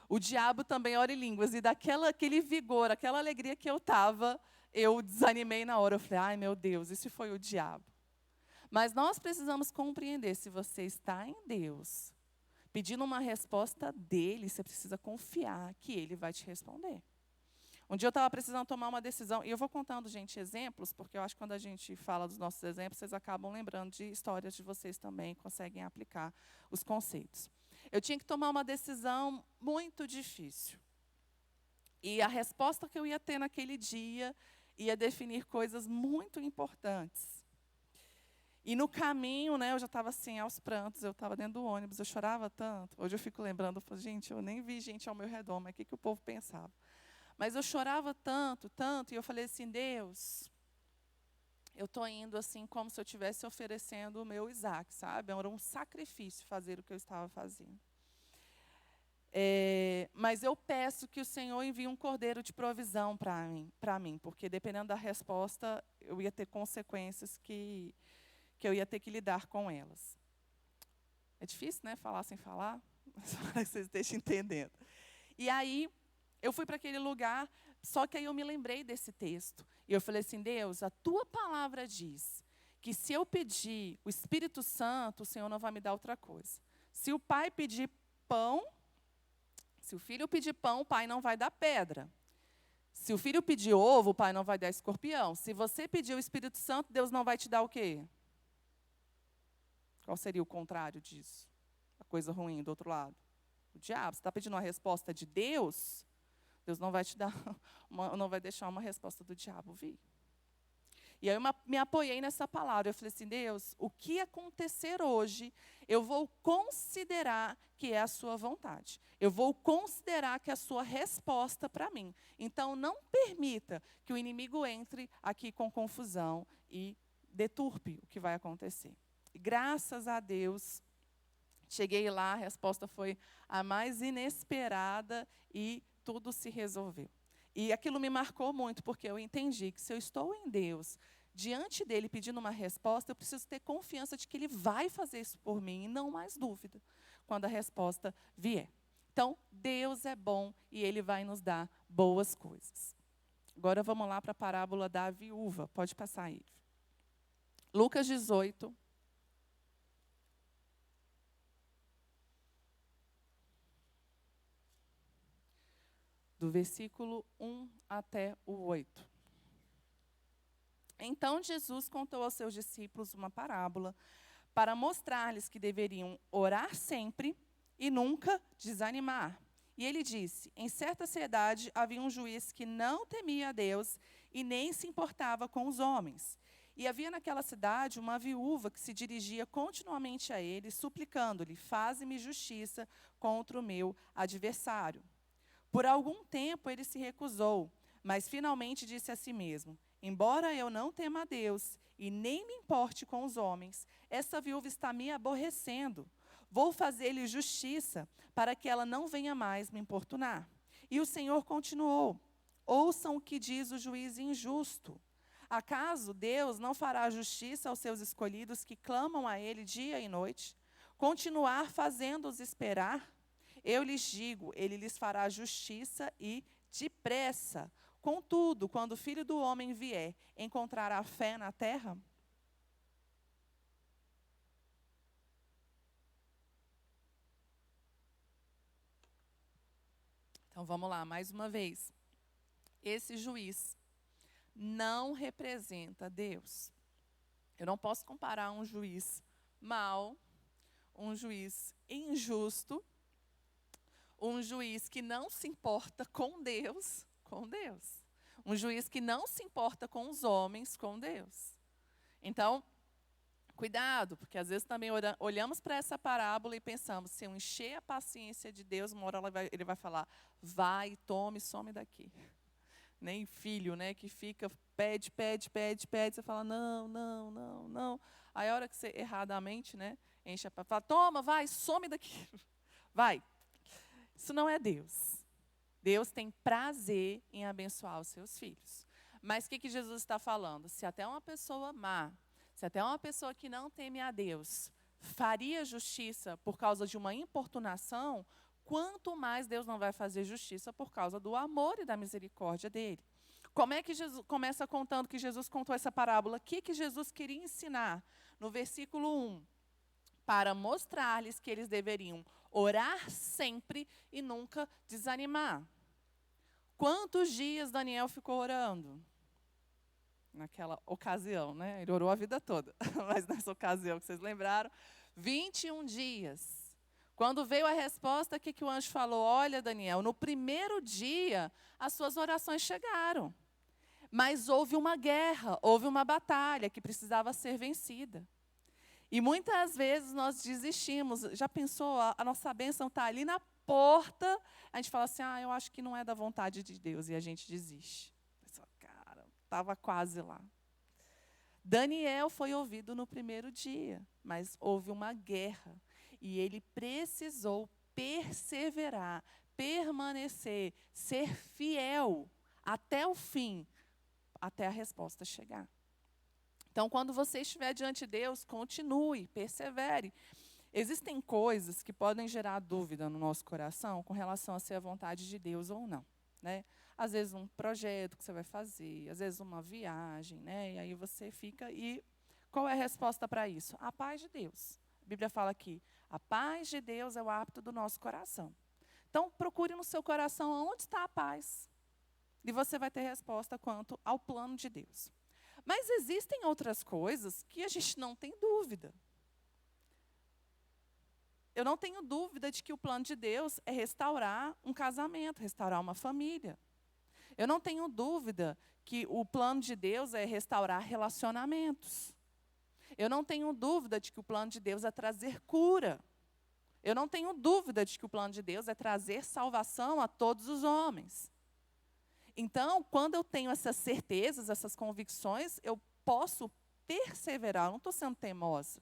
A: O diabo também ora em línguas. E daquele vigor, aquela alegria que eu estava, eu desanimei na hora. Eu falei, ai meu Deus, isso foi o diabo. Mas nós precisamos compreender, se você está em Deus, pedindo uma resposta dele, você precisa confiar que ele vai te responder. Um dia eu estava precisando tomar uma decisão, e eu vou contando, gente, exemplos, porque eu acho que quando a gente fala dos nossos exemplos, vocês acabam lembrando de histórias de vocês também, conseguem aplicar os conceitos. Eu tinha que tomar uma decisão muito difícil. E a resposta que eu ia ter naquele dia ia definir coisas muito importantes. E no caminho, né, eu já estava assim, aos prantos, eu estava dentro do ônibus, eu chorava tanto. Hoje eu fico lembrando, eu falo, gente, eu nem vi gente ao meu redor, mas o que o povo pensava? Mas eu chorava tanto, tanto, e eu falei assim, Deus, eu estou indo assim como se eu estivesse oferecendo o meu Isaac, sabe? Era um sacrifício fazer o que eu estava fazendo. Mas eu peço que o Senhor envie um cordeiro de provisão para mim, porque dependendo da resposta, eu ia ter consequências que eu ia ter que lidar com elas. É difícil, né, falar sem falar? Mas vocês estejam entendendo. E aí, eu fui para aquele lugar, só que aí eu me lembrei desse texto. E eu falei assim, Deus, a tua palavra diz que se eu pedir o Espírito Santo, o Senhor não vai me dar outra coisa. Se o pai pedir pão, se o filho pedir pão, o pai não vai dar pedra. Se o filho pedir ovo, o pai não vai dar escorpião. Se você pedir o Espírito Santo, Deus não vai te dar o quê? Qual seria o contrário disso? A coisa ruim do outro lado. O diabo. Você está pedindo uma resposta de Deus, Deus não vai te dar, não vai deixar uma resposta do diabo vir. E aí eu me apoiei nessa palavra. Eu falei assim, Deus, o que acontecer hoje, eu vou considerar que é a sua vontade. Eu vou considerar que é a sua resposta para mim. Então, não permita que o inimigo entre aqui com confusão e deturpe o que vai acontecer. E, graças a Deus, cheguei lá, a resposta foi a mais inesperada e tudo se resolveu. E aquilo me marcou muito, porque eu entendi que se eu estou em Deus, diante dele pedindo uma resposta, eu preciso ter confiança de que ele vai fazer isso por mim, e não mais dúvida, quando a resposta vier. Então, Deus é bom e ele vai nos dar boas coisas. Agora vamos lá para a parábola da viúva. Pode passar aí. Lucas 18. Do versículo 1 até o 8. Então Jesus contou aos seus discípulos uma parábola para mostrar-lhes que deveriam orar sempre e nunca desanimar. E ele disse, em certa cidade havia um juiz que não temia a Deus e nem se importava com os homens. E havia naquela cidade uma viúva que se dirigia continuamente a ele, suplicando-lhe, faze-me justiça contra o meu adversário. Por algum tempo ele se recusou, mas finalmente disse a si mesmo, embora eu não tema a Deus e nem me importe com os homens, essa viúva está me aborrecendo. Vou fazer-lhe justiça, para que ela não venha mais me importunar. E o Senhor continuou, ouçam o que diz o juiz injusto. Acaso Deus não fará justiça aos seus escolhidos que clamam a Ele dia e noite? Continuar fazendo-os esperar? Eu lhes digo, ele lhes fará justiça e depressa. Contudo, quando o Filho do Homem vier, encontrará fé na terra? Então vamos lá, mais uma vez. Esse juiz não representa Deus. Eu não posso comparar um juiz mau, um juiz injusto, um juiz que não se importa com Deus. Um juiz que não se importa com os homens, com Deus. Então, cuidado, porque às vezes também olhamos para essa parábola e pensamos, se eu encher a paciência de Deus, uma hora ele vai falar, vai, tome, some daqui. Nem filho, né, que fica, pede, você fala, não. Aí a hora que você erradamente, né, enche a paciência, fala, toma, vai, some daqui. Vai. Isso não é Deus. Deus tem prazer em abençoar os seus filhos. Mas o que Jesus está falando? Se até uma pessoa má, se até uma pessoa que não teme a Deus, faria justiça por causa de uma importunação, quanto mais Deus não vai fazer justiça por causa do amor e da misericórdia dele. Como é que Jesus começa contando que Jesus contou essa parábola? O que Jesus queria ensinar? No versículo 1. Para mostrar-lhes que eles deveriam orar sempre e nunca desanimar. Quantos dias Daniel ficou orando? Naquela ocasião, né? Ele orou a vida toda. Mas nessa ocasião que vocês lembraram, 21 dias. Quando veio a resposta, o que o anjo falou? Olha, Daniel, no primeiro dia, as suas orações chegaram. Mas houve uma guerra, houve uma batalha que precisava ser vencida. E muitas vezes nós desistimos. Já pensou, a nossa bênção está ali na porta, a gente fala assim, eu acho que não é da vontade de Deus, e a gente desiste. Cara, estava quase lá. Daniel foi ouvido no primeiro dia, mas houve uma guerra. E ele precisou perseverar, permanecer, ser fiel até o fim, até a resposta chegar. Então, quando você estiver diante de Deus, continue, persevere. Existem coisas que podem gerar dúvida no nosso coração com relação a ser a vontade de Deus ou não, né? Às vezes um projeto que você vai fazer, às vezes uma viagem, né? E aí você fica, e qual é a resposta para isso? A paz de Deus. A Bíblia fala aqui, a paz de Deus é o hábito do nosso coração. Então, procure no seu coração onde está a paz. E você vai ter resposta quanto ao plano de Deus. Mas existem outras coisas que a gente não tem dúvida. Eu não tenho dúvida de que o plano de Deus é restaurar um casamento, restaurar uma família. Eu não tenho dúvida que o plano de Deus é restaurar relacionamentos. Eu não tenho dúvida de que o plano de Deus é trazer cura. Eu não tenho dúvida de que o plano de Deus é trazer salvação a todos os homens. Então, quando eu tenho essas certezas, essas convicções, eu posso perseverar. Eu não estou sendo teimosa.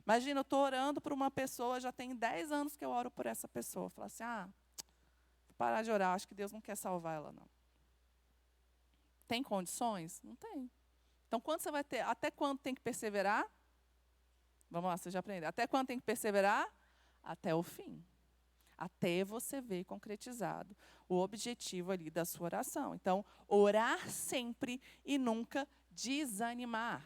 A: Imagina, eu estou orando por uma pessoa, já tem 10 anos que eu oro por essa pessoa. Falar assim, vou parar de orar, acho que Deus não quer salvar ela, não. Tem condições? Não tem. Então, quando você vai ter, até quando tem que perseverar? Vamos lá, você já aprendeu. Até quando tem que perseverar? Até o fim. Até você ver concretizado o objetivo ali da sua oração. Então, orar sempre e nunca desanimar.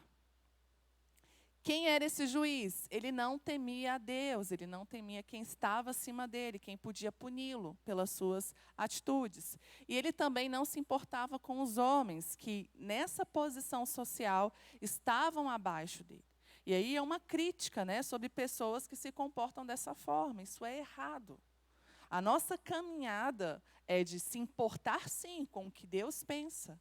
A: Quem era esse juiz? Ele não temia a Deus, ele não temia quem estava acima dele, quem podia puni-lo pelas suas atitudes. E ele também não se importava com os homens que, nessa posição social, estavam abaixo dele. E aí é uma crítica, né, sobre pessoas que se comportam dessa forma. Isso é errado. A nossa caminhada é de se importar, sim, com o que Deus pensa,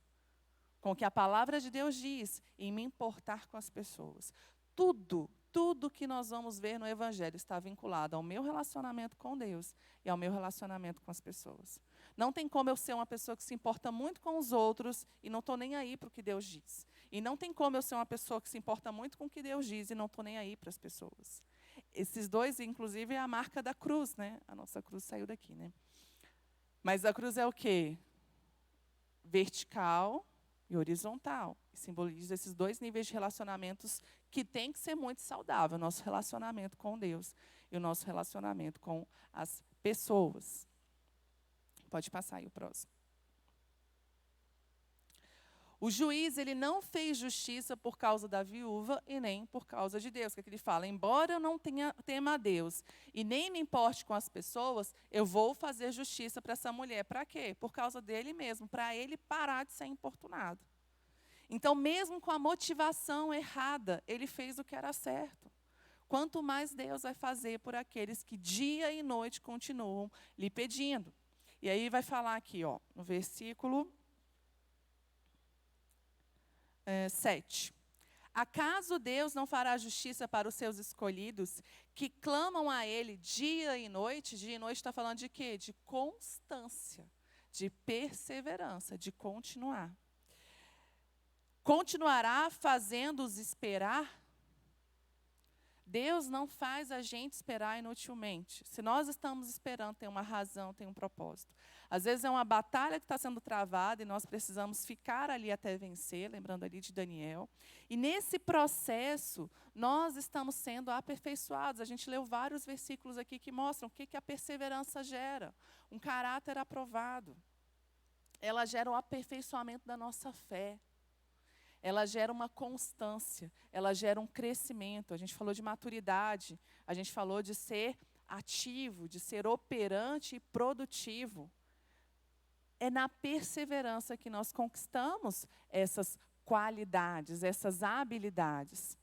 A: com o que a palavra de Deus diz, e me importar com as pessoas. Tudo que nós vamos ver no Evangelho está vinculado ao meu relacionamento com Deus e ao meu relacionamento com as pessoas. Não tem como eu ser uma pessoa que se importa muito com os outros e não estou nem aí para o que Deus diz. E não tem como eu ser uma pessoa que se importa muito com o que Deus diz e não estou nem aí para as pessoas. Esses dois, inclusive, é a marca da cruz, né? A nossa cruz saiu daqui, né? Mas a cruz é o quê? Vertical e horizontal. E simboliza esses dois níveis de relacionamentos que tem que ser muito saudável. O nosso relacionamento com Deus e o nosso relacionamento com as pessoas. Pode passar aí o próximo. O juiz, ele não fez justiça por causa da viúva e nem por causa de Deus. O que ele fala? Embora eu não tema a Deus e nem me importe com as pessoas, eu vou fazer justiça para essa mulher. Para quê? Por causa dele mesmo, para ele parar de ser importunado. Então, mesmo com a motivação errada, ele fez o que era certo. Quanto mais Deus vai fazer por aqueles que dia e noite continuam lhe pedindo. E aí vai falar aqui, no versículo 7. Acaso Deus não fará justiça para os seus escolhidos, que clamam a Ele dia e noite? Dia e noite está falando de quê? De constância, de perseverança, de continuar. Continuará fazendo-os esperar? Deus não faz a gente esperar inutilmente. Se nós estamos esperando, tem uma razão, tem um propósito. Às vezes é uma batalha que está sendo travada e nós precisamos ficar ali até vencer, lembrando ali de Daniel. E nesse processo, nós estamos sendo aperfeiçoados. A gente leu vários versículos aqui que mostram o que a perseverança gera. Um caráter aprovado. Ela gera o aperfeiçoamento da nossa fé. Ela gera uma constância, ela gera um crescimento. A gente falou de maturidade, a gente falou de ser ativo, de ser operante e produtivo. É na perseverança que nós conquistamos essas qualidades, essas habilidades.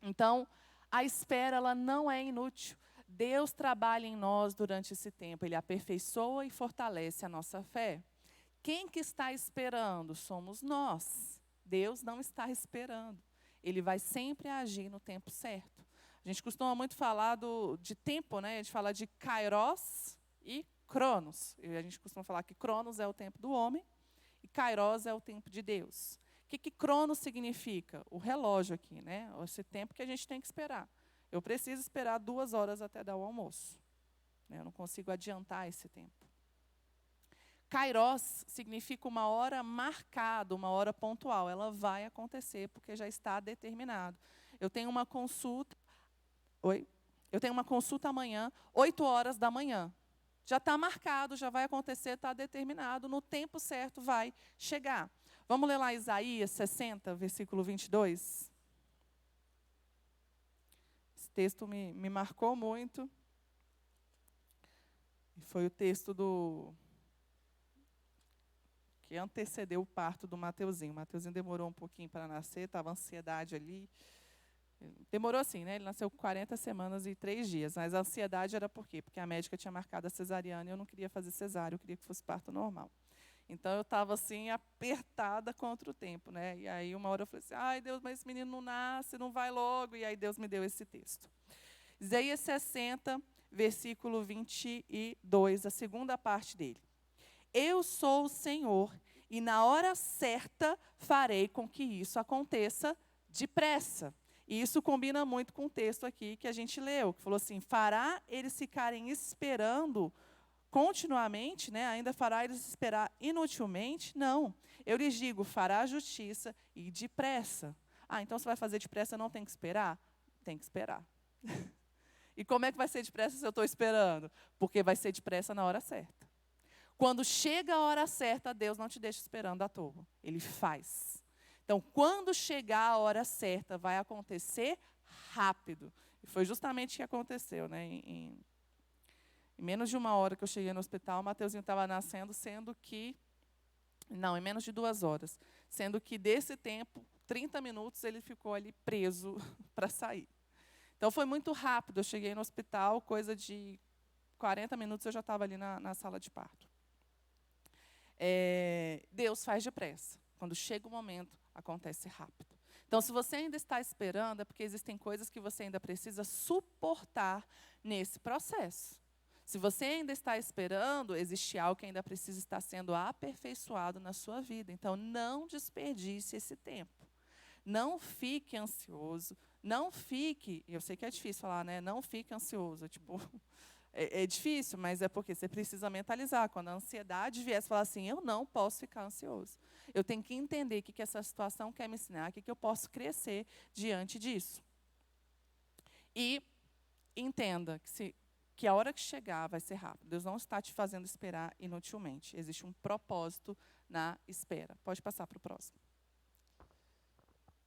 A: Então, a espera ela não é inútil. Deus trabalha em nós durante esse tempo, Ele aperfeiçoa e fortalece a nossa fé. Quem que está esperando? Somos nós. Deus não está esperando. Ele vai sempre agir no tempo certo. A gente costuma muito falar de tempo, né? A gente fala de kairos e cronos. E a gente costuma falar que cronos é o tempo do homem e kairos é o tempo de Deus. O que cronos significa? O relógio aqui, né? Esse tempo que a gente tem que esperar. Eu preciso esperar 2 horas até dar o almoço. Eu não consigo adiantar esse tempo. Kairos significa uma hora marcada, uma hora pontual. Ela vai acontecer porque já está determinado. Eu tenho uma consulta. Eu tenho uma consulta amanhã, 8 horas da manhã. Já está marcado, já vai acontecer, está determinado. No tempo certo vai chegar. Vamos ler lá Isaías 60, versículo 22. Esse texto me marcou muito. E foi o texto que antecedeu o parto do Mateuzinho. O Mateuzinho demorou um pouquinho para nascer, estava ansiedade ali. Demorou assim, né? Ele nasceu com 40 semanas e 3 dias. Mas a ansiedade era por quê? Porque a médica tinha marcado a cesariana e eu não queria fazer cesárea, eu queria que fosse parto normal. Então, eu estava assim, apertada contra o tempo, né? E aí, uma hora eu falei assim, ai, Deus, mas esse menino não nasce, não vai logo. E aí, Deus me deu esse texto. Isaías 60, versículo 22, a segunda parte dele. Eu sou o Senhor, e na hora certa farei com que isso aconteça depressa. E isso combina muito com o texto aqui que a gente leu, que falou assim, fará eles ficarem esperando continuamente, né? Ainda fará eles esperar inutilmente? Não. Eu lhes digo, fará justiça e depressa. Ah, então se vai fazer depressa, não tem que esperar? Tem que esperar. E como é que vai ser depressa se eu estou esperando? Porque vai ser depressa na hora certa. Quando chega a hora certa, Deus não te deixa esperando à toa. Ele faz. Então, quando chegar a hora certa, vai acontecer rápido. E foi justamente o que aconteceu, né? Em menos de uma hora que eu cheguei no hospital, o Mateuzinho estava nascendo, sendo que... Não, em menos de 2 horas. Sendo que desse tempo, 30 minutos, ele ficou ali preso para sair. Então, foi muito rápido. Eu cheguei no hospital, coisa de 40 minutos, eu já estava ali na sala de parto. Deus faz depressa. Quando chega o momento, acontece rápido. Então, se você ainda está esperando, é porque existem coisas que você ainda precisa suportar nesse processo. Se você ainda está esperando, existe algo que ainda precisa estar sendo aperfeiçoado na sua vida. Então, não desperdice esse tempo. Não fique ansioso. Não fique... Eu sei que é difícil falar, né? Não fique ansioso. Tipo... É difícil, mas é porque você precisa mentalizar. Quando a ansiedade vier, você fala assim, eu não posso ficar ansioso. Eu tenho que entender o que essa situação quer me ensinar, o que eu posso crescer diante disso. E entenda que a hora que chegar vai ser rápido. Deus não está te fazendo esperar inutilmente. Existe um propósito na espera. Pode passar para o próximo.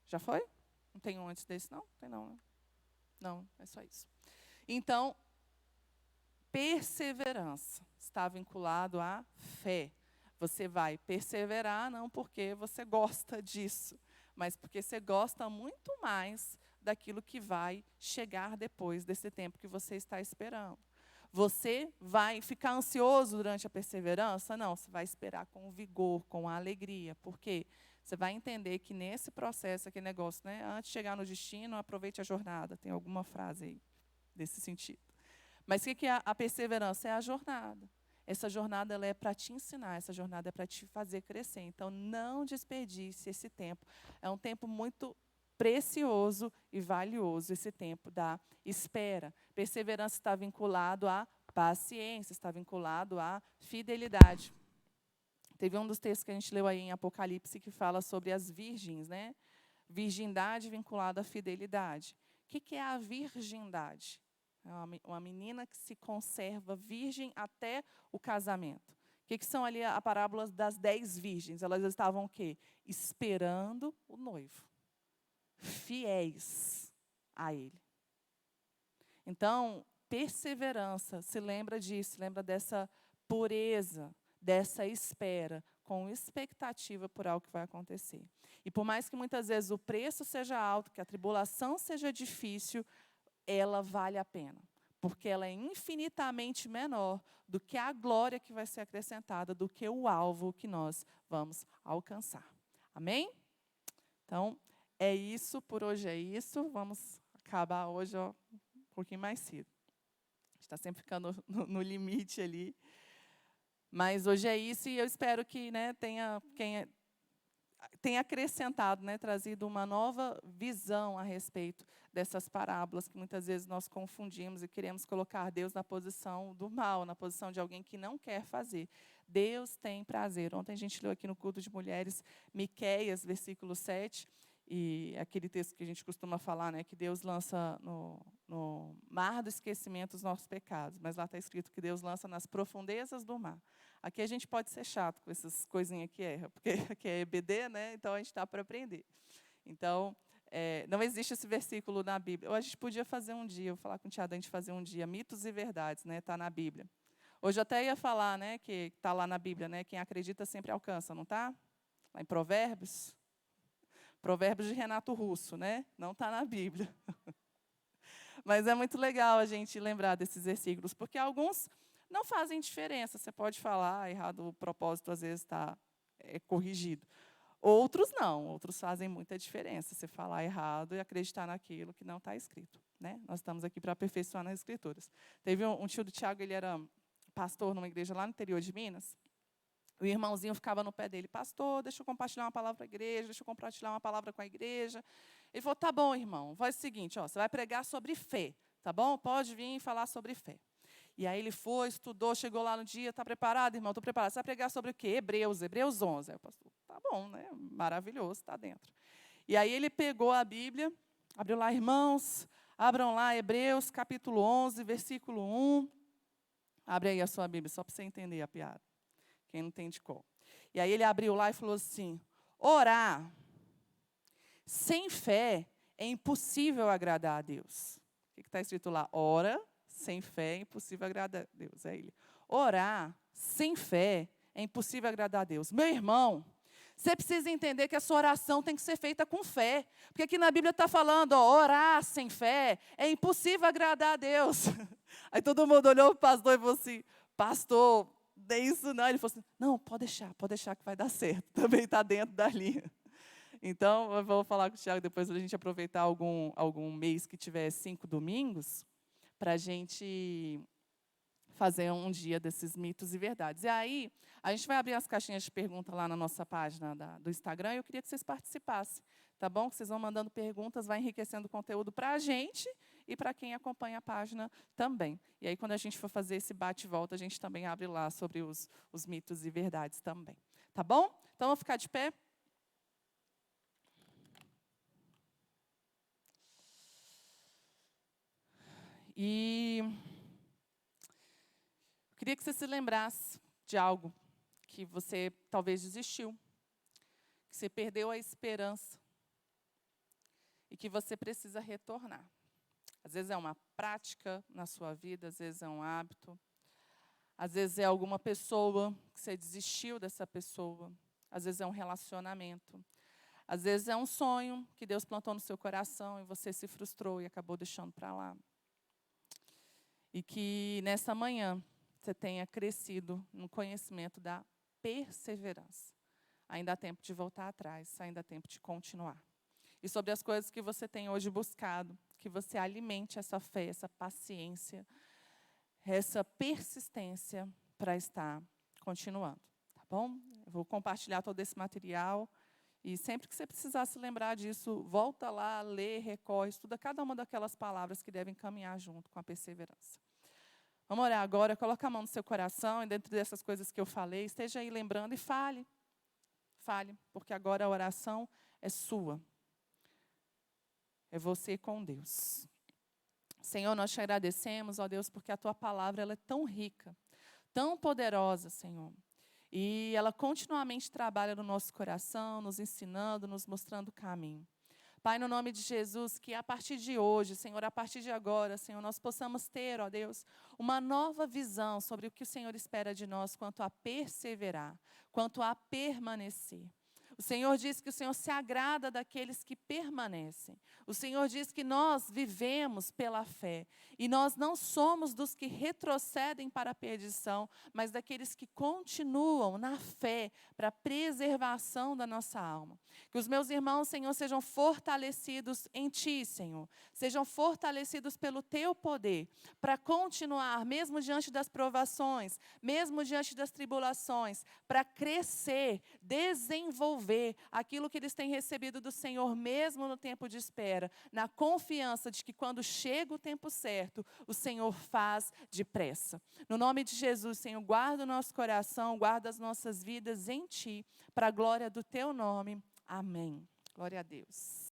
A: Já foi? Não tem um antes desse, não? Tem não, né? Não, é só isso. Então... Perseverança está vinculado à fé. Você vai perseverar não porque você gosta disso, mas porque você gosta muito mais daquilo que vai chegar depois desse tempo que você está esperando. Você vai ficar ansioso durante a perseverança? Não, você vai esperar com vigor, com alegria. Por quê? Você vai entender que nesse processo, aquele negócio, né, antes de chegar no destino, aproveite a jornada. Tem alguma frase aí desse sentido. Mas o que é a perseverança? É a jornada. Essa jornada ela é para te ensinar, essa jornada é para te fazer crescer. Então, não desperdice esse tempo. É um tempo muito precioso e valioso, esse tempo da espera. Perseverança está vinculado à paciência, está vinculado à fidelidade. Teve um dos textos que a gente leu aí em Apocalipse que fala sobre as virgens, né? Virgindade vinculada à fidelidade. O que é a virgindade? É uma menina que se conserva virgem até o casamento. O que são ali a parábola das 10 virgens? Elas estavam o quê? Esperando o noivo. Fiéis a ele. Então, perseverança, se lembra disso, lembra dessa pureza, dessa espera, com expectativa por algo que vai acontecer. E por mais que muitas vezes o preço seja alto, que a tribulação seja difícil, ela vale a pena, porque ela é infinitamente menor do que a glória que vai ser acrescentada, do que o alvo que nós vamos alcançar. Amém? Então, é isso, por hoje é isso. Vamos acabar hoje um pouquinho mais cedo. A gente está sempre ficando no limite ali. Mas hoje é isso e eu espero que tenha acrescentado, trazido uma nova visão a respeito dessas parábolas que muitas vezes nós confundimos e queremos colocar Deus na posição do mal, na posição de alguém que não quer fazer. Deus tem prazer. Ontem a gente leu aqui no culto de mulheres, Miqueias, versículo 7, e aquele texto que a gente costuma falar, que Deus lança no mar do esquecimento os nossos pecados, mas lá está escrito que Deus lança nas profundezas do mar. Aqui a gente pode ser chato com essas coisinhas que erra, porque aqui é EBD, então a gente está para aprender. Então, não existe esse versículo na Bíblia. Ou a gente podia fazer um dia, eu vou falar com o Tiago, a gente fazer um dia, mitos e verdades, está na Bíblia. Hoje eu até ia falar, que está lá na Bíblia, quem acredita sempre alcança, não está? Lá em Provérbios. Provérbios de Renato Russo, não está na Bíblia. Mas é muito legal a gente lembrar desses versículos, porque alguns não fazem diferença. Você pode falar errado, o propósito às vezes está corrigido. Outros não, outros fazem muita diferença. Você falar errado e acreditar naquilo que não está escrito. Né? Nós estamos aqui para aperfeiçoar nas Escrituras. Teve um tio do Tiago, ele era pastor numa igreja lá no interior de Minas. O irmãozinho ficava no pé dele, pastor, deixa eu compartilhar uma palavra com a igreja, deixa eu compartilhar uma palavra com a igreja. Ele falou, tá bom, irmão, faz o seguinte, ó, você vai pregar sobre fé, tá bom? Pode vir falar sobre fé. E aí ele foi, estudou, chegou lá no dia, está preparado, irmão? Estou preparado. Você vai pregar sobre o quê? Hebreus 11. Aí o pastor, tá bom, né? Maravilhoso, está dentro. E aí ele pegou a Bíblia, abriu lá, irmãos, abram lá Hebreus, capítulo 11, versículo 1. Abre aí a sua Bíblia, só para você entender a piada. Quem não entende qual. E aí ele abriu lá e falou assim, orar sem fé é impossível agradar a Deus. O que está escrito lá? Ora, sem fé é impossível agradar a Deus. É ele. Orar sem fé é impossível agradar a Deus. Meu irmão, você precisa entender que a sua oração tem que ser feita com fé. Porque aqui na Bíblia está falando, ó, orar sem fé é impossível agradar a Deus. Aí todo mundo olhou para o pastor e falou assim, pastor, não é isso não. Ele falou assim, não, pode deixar que vai dar certo. Também está dentro da linha. Então, eu vou falar com o Tiago depois, para a gente aproveitar algum mês que tiver 5 domingos, para a gente fazer um dia desses mitos e verdades. E aí, a gente vai abrir as caixinhas de perguntas lá na nossa página do Instagram, e eu queria que vocês participassem, tá bom? Que vocês vão mandando perguntas, vai enriquecendo o conteúdo para a gente e para quem acompanha a página também. E aí, quando a gente for fazer esse bate-volta, a gente também abre lá sobre os mitos e verdades também. Tá bom? Então, vou ficar de pé. E eu queria que você se lembrasse de algo que você talvez desistiu, que você perdeu a esperança e que você precisa retornar. Às vezes é uma prática na sua vida, às vezes é um hábito, às vezes é alguma pessoa que você desistiu dessa pessoa, às vezes é um relacionamento, às vezes é um sonho que Deus plantou no seu coração e você se frustrou e acabou deixando para lá. E que nessa manhã você tenha crescido no conhecimento da perseverança. Ainda há tempo de voltar atrás, ainda há tempo de continuar. E sobre as coisas que você tem hoje buscado, que você alimente essa fé, essa paciência, essa persistência para estar continuando. Tá bom? Eu vou compartilhar todo esse material. E sempre que você precisar se lembrar disso, volta lá, lê, recorre, estuda cada uma daquelas palavras que devem caminhar junto com a perseverança. Vamos orar agora, coloca a mão no seu coração e dentro dessas coisas que eu falei, esteja aí lembrando e fale. Fale, porque agora a oração é sua. É você com Deus. Senhor, nós te agradecemos, ó Deus, porque a tua palavra ela é tão rica, tão poderosa, Senhor. E ela continuamente trabalha no nosso coração, nos ensinando, nos mostrando o caminho. Pai, no nome de Jesus, que a partir de hoje, Senhor, a partir de agora, Senhor, nós possamos ter, ó Deus, uma nova visão sobre o que o Senhor espera de nós quanto a perseverar, quanto a permanecer. O Senhor diz que o Senhor se agrada daqueles que permanecem. O Senhor diz que nós vivemos pela fé. E nós não somos dos que retrocedem para a perdição, mas daqueles que continuam na fé para a preservação da nossa alma. Que os meus irmãos, Senhor, sejam fortalecidos em Ti, Senhor. Sejam fortalecidos pelo Teu poder para continuar, mesmo diante das provações, mesmo diante das tribulações, para crescer, desenvolver aquilo que eles têm recebido do Senhor, mesmo no tempo de espera, na confiança de que quando chega o tempo certo, o Senhor faz depressa. No nome de Jesus, Senhor, guarda o nosso coração, guarda as nossas vidas em Ti, para a glória do Teu nome. Amém. Glória a Deus.